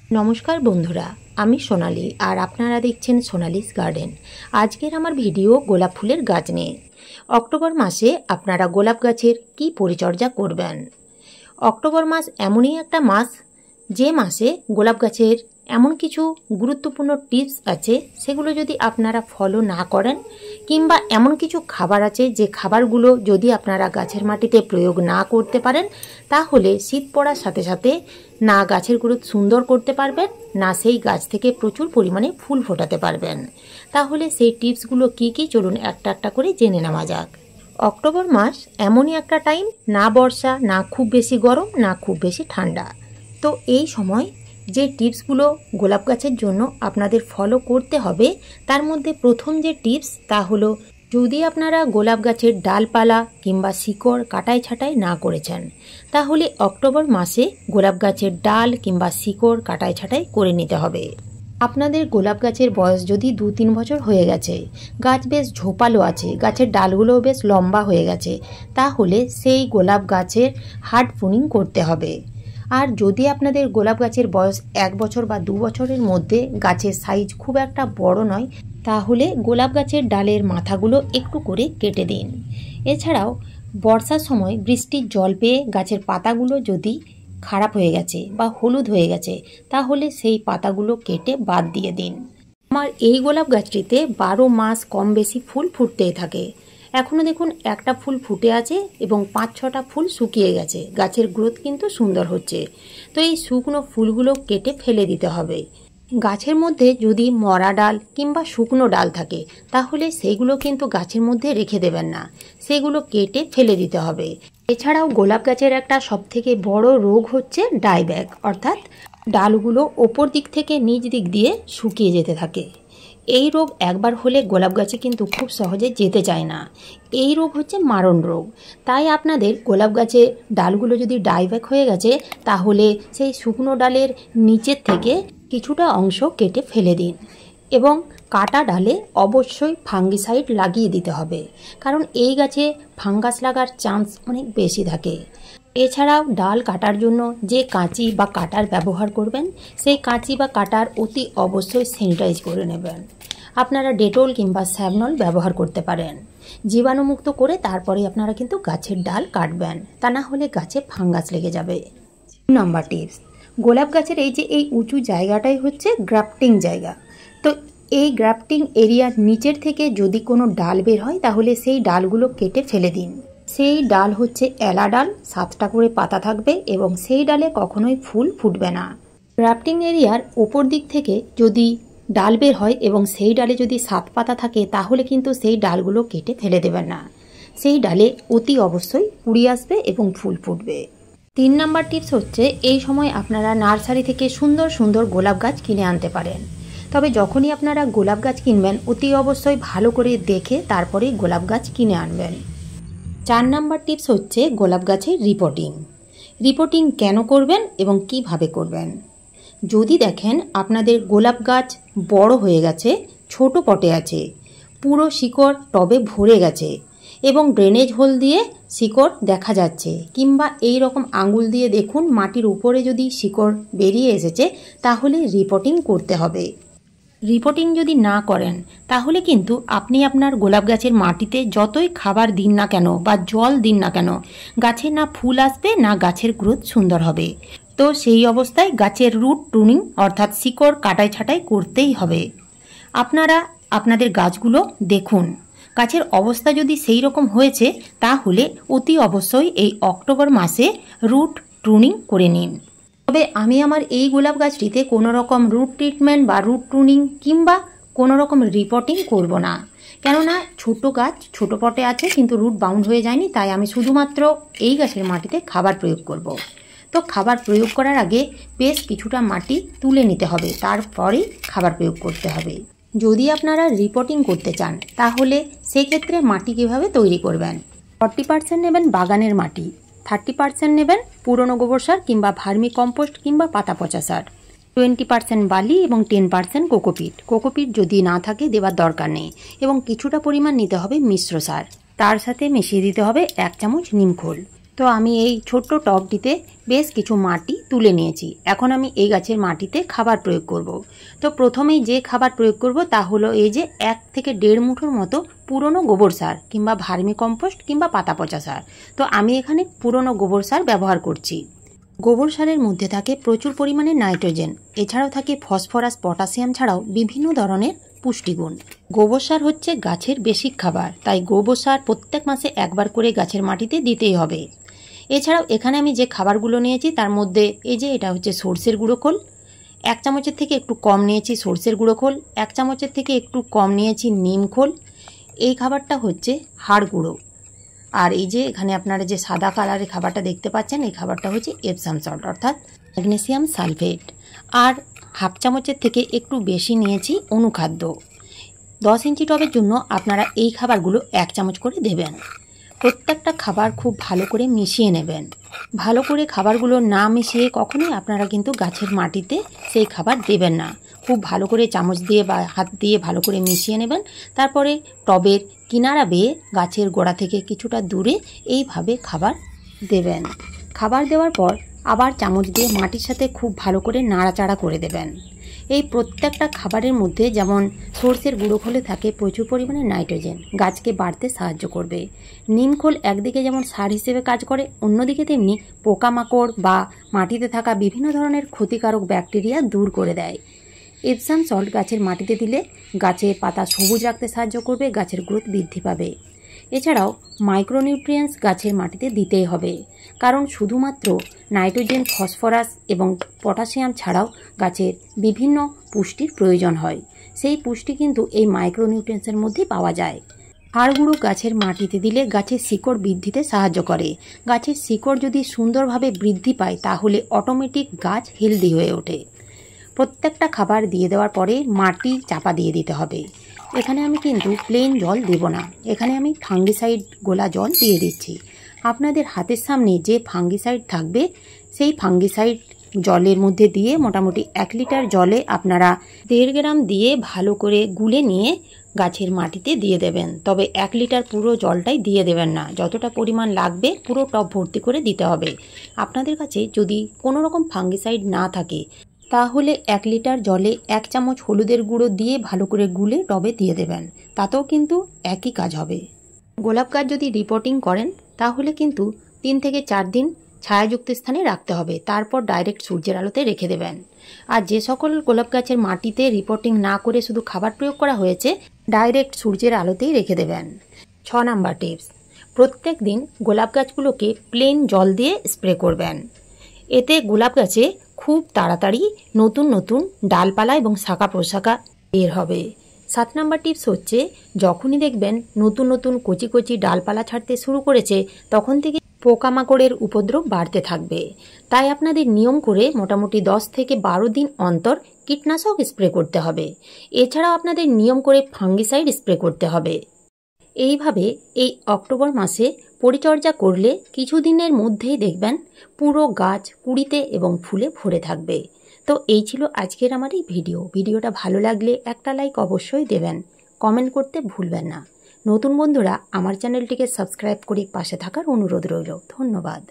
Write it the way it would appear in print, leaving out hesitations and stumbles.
नमस्कार बंधुरा, आमी सोनाली और आपनारा देखछेन सोनालिस गार्डन। आजकेर आमार भिडियो गोलाप फुलेर गाछ निये। अक्टोबर मासे आपनारा गोलाप गाछेर की परिचर्या करबेन। अक्टोबर मास एमनई एकटा मास जे मासे गोलाप गाछेर एमन किछु गुरुत्वपूर्ण टिप्स आछे सेगुलो यदि आपनारा फलो ना करें किंबा एमन किछु खाबार आछे जे खाबारगुलो यदि आपनारा गाछेर माटिते प्रयोग ना करते पारेन ताहले शीत पड़ार साथे साथे ना गाछेर ग्रोथ सुंदर करते पारबेन ना सेई गाछ थेके प्रचुर परिमाणे फुल फोटाते पारबेन। ताहले सेई टिप्सगुलो की की चलुन एकटा एकटा करे जेने नेওয়া যাক। अक्टोबर मास एमनই একটা टाइम ना बर्षा ना खूब बेशी गरम ना खूब बेशी ठंडा। तो এই সময় যে টিপসগুলো গোলাপ গাছের জন্য আপনাদের ফলো করতে হবে তার মধ্যে প্রথম যে টিপস তা হলো যদি আপনারা গোলাপ গাছের ডালপালা কিংবা শিকড় কাটাই ছাঁটাই না করেছেন তাহলে অক্টোবর মাসে গোলাপ গাছের ডাল কিংবা শিকড় কাটাই ছাঁটাই করে নিতে হবে। আপনাদের গোলাপ গাছের বয়স যদি 2-3 বছর হয়ে গেছে, গাছ বেশ ঝোপালো আছে, গাছের ডালগুলোও বেশ লম্বা হয়ে গেছে, তাহলে সেই গোলাপ গাছের হার্ড প্রুনিং করতে হবে। আর যদি আপনাদের গোলাপ গাছের বয়স 1 বছর বা 2 বছরের মধ্যে গাছের সাইজ খুব একটা বড় নয় তাহলে গোলাপ গাছের ডালের মাথাগুলো একটু করে কেটে দিন। এছাড়াও বর্ষার সময় বৃষ্টির জল পেয়ে গাছের পাতাগুলো যদি খারাপ হয়ে গেছে বা হলুদ হয়ে গেছে তাহলে সেই পাতাগুলো কেটে বাদ দিয়ে দিন। আমার এই গোলাপ গাছটিতে 12 মাস কম বেশি ফুল ফুটতেই থাকে। এখনো দেখুন একটা ফুল ফুটে আছে এবং 5-6টা ফুল শুকিয়ে গেছে। গাছের গ্রোথ কিন্তু সুন্দর হচ্ছে। তো এই শুকনো ফুলগুলো কেটে ফেলে দিতে হবে। গাছের মধ্যে যদি মরা ডাল কিংবা শুকনো ডাল থাকে তাহলে সেইগুলো কিন্তু গাছের মধ্যে রেখে দেবেন না, সেগুলো কেটে ফেলে দিতে হবে। এছাড়াও গোলাপ গাছের একটা সবথেকে বড় রোগ হচ্ছে ডাইব্যাক, অর্থাৎ ডালগুলো ওপর দিক থেকে নিচ দিক দিয়ে শুকিয়ে যেতে থাকে। এই রোগ একবার হলে গোলাপ গাছে কিন্তু খুব সহজে যেতে চায় না। এই রোগ হচ্ছে মারণ রোগ। তাই আপনাদের গোলাপ গাছে ডালগুলো যদি ডাইব্যাক হয়ে গেছে তাহলে সেই শুকনো ডালের নিচের থেকে কিছুটা অংশ কেটে ফেলে দিন এবং কাটা ডালে অবশ্যই ফাঙ্গিসাইড লাগিয়ে দিতে হবে, কারণ এই গাছে ফাঙ্গাস লাগার চান্স অনেক বেশি থাকে। এছাড়াও ডাল কাটার জন্য যে কাঁচি বা কাটার ব্যবহার করবেন সেই কাঁচি বা কাটার অতি অবশ্যই স্যানিটাইজ করে নেবেন। আপনারা ডেটল কিংবা স্যাভনল ব্যবহার করতে পারেন। জীবাণুমুক্ত করে তারপরে আপনারা কিন্তু গাছের ডাল কাটবেন, তা না হলে গাছে ফাঙ্গাস লেগে যাবে। 2 নম্বর টিপস, গোলাপ গাছের এই উঁচু জায়গাটাই হচ্ছে গ্রাফটিং জায়গা। তো এই গ্রাফটিং এরিয়ার নিচের থেকে যদি কোনো ডাল বের হয় তাহলে সেই ডালগুলো কেটে ফেলে দিন। সেই ডাল হচ্ছে এলা ডাল, 7টা করে পাতা থাকবে এবং সেই ডালে কখনোই ফুল ফুটবে না। গ্রাফটিং এরিয়ার ওপর দিক থেকে যদি ডাল বের হয় এবং সেই ডালে যদি 7 পাতা থাকে তাহলে কিন্তু সেই ডালগুলো কেটে ফেলে দেবেন না। সেই ডালে অতি অবশ্যই কুঁড়ি আসবে এবং ফুল ফুটবে। 3 নম্বর টিপস হচ্ছে এই সময় আপনারা নার্সারি থেকে সুন্দর সুন্দর গোলাপ গাছ কিনে আনতে পারেন। তবে যখনই আপনারা গোলাপ গাছ কিনবেন অতি অবশ্যই ভালো করে দেখে তারপরেই গোলাপ গাছ কিনে আনবেন। 4 নম্বর টিপস হচ্ছে গোলাপ গাছের রিপোর্টিং। রিপোর্টিং কেন করবেন এবং কিভাবে করবেন? যদি দেখেন আপনাদের গোলাপ গাছ বড় হয়ে গেছে, ছোট পটে আছে, পুরো শিকড় টবে ভরে গেছে এবং ড্রেনেজ হোল দিয়ে শিকড় দেখা যাচ্ছে, কিংবা এই রকম আঙুল দিয়ে দেখুন মাটির উপরে যদি শিকড় বেরিয়ে এসেছে তাহলে রিপোর্টিং করতে হবে। রিপোর্টিং যদি না করেন তাহলে কিন্তু আপনি আপনার গোলাপ গাছের মাটিতে যতই খাবার দিন না কেন বা জল দিন না কেন গাছে না ফুল আসবে না গাছের গ্রোথ সুন্দর হবে। তো সেই অবস্থায় গাছের রুট প্রুনিং অর্থাৎ শিকড় কাটাই ছাঁটাই করতেই হবে। আপনারা আপনাদের গাছগুলো দেখুন, গাছের অবস্থা যদি সেই রকম হয়েছে তাহলে অতি অবশ্যই এই অক্টোবর মাসে রুট প্রুনিং করে নিন। তবে আমি আমার এই গোলাপ গাছটিতে কোনো রকম রুট ট্রিটমেন্ট বা রুট প্রুনিং কিংবা কোনো রকম রিপোর্টিং করব না, কেননা ছোট গাছ ছোট পটে আছে কিন্তু রুট বাউন্ড হয়ে যায়নি। তাই আমি শুধুমাত্র এই গাছের মাটিতে খাবার প্রয়োগ করব। তো খাবার প্রয়োগ করার আগে বেশ কিছুটা মাটি তুলে নিতে হবে, তারপরেই খাবার প্রয়োগ করতে হবে। যদি আপনারা রিপোর্টিং করতে চান তাহলে সেক্ষেত্রে মাটি কীভাবে তৈরি করবেন? 40% নেবেন বাগানের মাটি, 30% নেবেন পুরনো গোবর সার কিংবা ভার্মি কম্পোস্ট কিংবা পাতা পচা সার, 20% বালি এবং 10% কোকোপিট। কোকোপিট যদি না থাকে দেওয়ার দরকার নেই এবং কিছুটা পরিমাণ নিতে হবে মিশ্র সার, তার সাথে মিশিয়ে দিতে হবে 1 চামচ নিমখোল। তো আমি এই ছোট্ট টবটিতে বেশ কিছু মাটি তুলে নিয়েছি। এখন আমি এই গাছের মাটিতে খাবার প্রয়োগ করব। তো প্রথমেই যে খাবার প্রয়োগ করব তা হলো এই যে 1 থেকে 1.5 মুঠোর মতো পুরনো গোবর সার কিংবা ভার্মি কম্পোস্ট কিংবা পাতা পচা সার। তো আমি এখানে পুরনো গোবর সার ব্যবহার করছি। গোবর সারের মধ্যে থাকে প্রচুর পরিমাণে নাইট্রোজেন, এছাড়াও থাকে ফসফরাস, পটাশিয়াম ছাড়াও বিভিন্ন ধরনের পুষ্টিগুণ। গোবর সার হচ্ছে গাছের বেসিক খাবার, তাই গোবর সার প্রত্যেক মাসে একবার করে গাছের মাটিতে দিতেই হবে। এছাড়াও এখানে আমি যে খাবারগুলো নিয়েছি তার মধ্যে এই যে এটা হচ্ছে সর্ষের গুঁড়ো খোল, 1 চামচের থেকে একটু কম নিয়েছি সর্ষের গুঁড়ো খোল, 1 চামচের থেকে একটু কম নিয়েছি নিম খোল। এই খাবারটা হচ্ছে হাড় গুঁড়ো। আর এই যে এখানে আপনারা যে সাদা কালারের খাবারটা দেখতে পাচ্ছেন, এই খাবারটা হচ্ছে এপসাম সল্ট অর্থাৎ ম্যাগনেসিয়াম সালফেট। আর 1/2 চামচের থেকে একটু বেশি নিয়েছি অনুখাদ্য। 10 ইঞ্চি টবের জন্য আপনারা এই খাবারগুলো 1 চামচ করে দেবেন। প্রত্যেকটা খাবার খুব ভালো করে মিশিয়ে নেবেন। ভালো করে খাবারগুলো না মিশিয়ে কখনোই আপনারা কিন্তু গাছের মাটিতে সেই খাবার দেবেন না। খুব ভালো করে চামচ দিয়ে বা হাত দিয়ে ভালো করে মিশিয়ে নেবেন। তারপরে টবের কিনারা বেয়ে গাছের গোড়া থেকে কিছুটা দূরে এইভাবে খাবার দেবেন। খাবার দেওয়ার পর আবার চামচ দিয়ে মাটির সাথে খুব ভালো করে নাড়াচাড়া করে দেবেন। এই প্রত্যেকটা খাবারের মধ্যে যেমন সর্ষের গুঁড়ো খোলে থাকে প্রচুর পরিমাণে নাইট্রোজেন, গাছকে বাড়তে সাহায্য করবে। নিম খোল একদিকে যেমন সার হিসেবে কাজ করে, অন্যদিকে তেমনি পোকামাকড় বা মাটিতে থাকা বিভিন্ন ধরনের ক্ষতিকারক ব্যাকটেরিয়া দূর করে দেয়। এপসাম সল্ট গাছের মাটিতে দিলে গাছের পাতা সবুজ রাখতে সাহায্য করবে, গাছের গ্রোথ বৃদ্ধি পাবে। এছাড়াও মাইক্রোনিউট্রিয়েন্টস গাছের মাটিতে দিতেই হবে, কারণ শুধুমাত্র নাইট্রোজেন, ফসফরাস এবং পটাশিয়াম ছাড়াও গাছের বিভিন্ন পুষ্টির প্রয়োজন হয়। সেই পুষ্টি কিন্তু এই মাইক্রোনিউট্রিয়েন্টসের মধ্যেই পাওয়া যায়। হাড় গুঁড়ো গাছের মাটিতে দিলে গাছের শিকড় বৃদ্ধিতে সাহায্য করে। গাছের শিকড় যদি সুন্দরভাবে বৃদ্ধি পায় তাহলে অটোমেটিক গাছ হেলদি হয়ে ওঠে। প্রত্যেকটা খাবার দিয়ে দেওয়ার পরে মাটি চাপা দিয়ে দিতে হবে। এখানে আমি কিন্তু প্লেন জল দেব না, এখানে আমি ফাঙ্গিসাইড গোলা জল দিয়ে দিচ্ছি। আপনাদের হাতের সামনে যে ফাঙ্গিসাইড থাকবে সেই ফাঙ্গিসাইড জলের মধ্যে দিয়ে মোটামুটি 1 লিটার জলে আপনারা 1.5 গ্রাম দিয়ে ভালো করে গুলে নিয়ে গাছের মাটিতে দিয়ে দেবেন। তবে 1 লিটার পুরো জলটাই দিয়ে দেবেন না, যতটা পরিমাণ লাগবে পুরো টব ভর্তি করে দিতে হবে। আপনাদের কাছে যদি কোনো রকম ফাঙ্গিসাইড না থাকে তাহলে 1 লিটার জলে 1 চামচ হলুদের গুঁড়ো দিয়ে ভালো করে গুলে টবে দিয়ে দেবেন, তাতেও কিন্তু একই কাজ হবে। গোলাপ গাছ যদি রিপোর্টিং করেন তাহলে কিন্তু 3 থেকে 4 দিন ছায়াযুক্ত স্থানে রাখতে হবে, তারপর ডাইরেক্ট সূর্যের আলোতে রেখে দেবেন। আর যে সকল গোলাপ গাছের মাটিতে রিপোর্টিং না করে শুধু খাবার প্রয়োগ করা হয়েছে, ডাইরেক্ট সূর্যের আলোতেই রেখে দেবেন। 6 নাম্বার টিপস, প্রত্যেক দিন গোলাপ গাছগুলোকে প্লেন জল দিয়ে স্প্রে করবেন। এতে গোলাপ গাছে খুব তাড়াতাড়ি নতুন নতুন ডালপালা এবং শাখা প্রশাখা বের হবে। 7 নাম্বার টিপস হচ্ছে, যখনই দেখবেন নতুন নতুন কচি কচি ডালপালা ছাড়তে শুরু করেছে তখন থেকে পোকামাকড়ের উপদ্রব বাড়তে থাকবে। তাই আপনাদের নিয়ম করে মোটামুটি 10 থেকে 12 দিন অন্তর কীটনাশক স্প্রে করতে হবে। এছাড়াও আপনাদের নিয়ম করে ফাঙ্গিসাইড স্প্রে করতে হবে। এইভাবে এই অক্টোবর মাসে পরিচর্যা করলে কিছুদিনের মধ্যেই দেখবেন পুরো গাছ কুঁড়িতে এবং ফুলে ভরে থাকবে। তো এই ছিল আজকের আমার এই ভিডিওটা ভালো লাগলে একটা লাইক অবশ্যই দেবেন, কমেন্ট করতে ভুলবেন না। নতুন বন্ধুরা আমার চ্যানেলটিকে সাবস্ক্রাইব করে পাশে থাকার অনুরোধ রইল। ধন্যবাদ।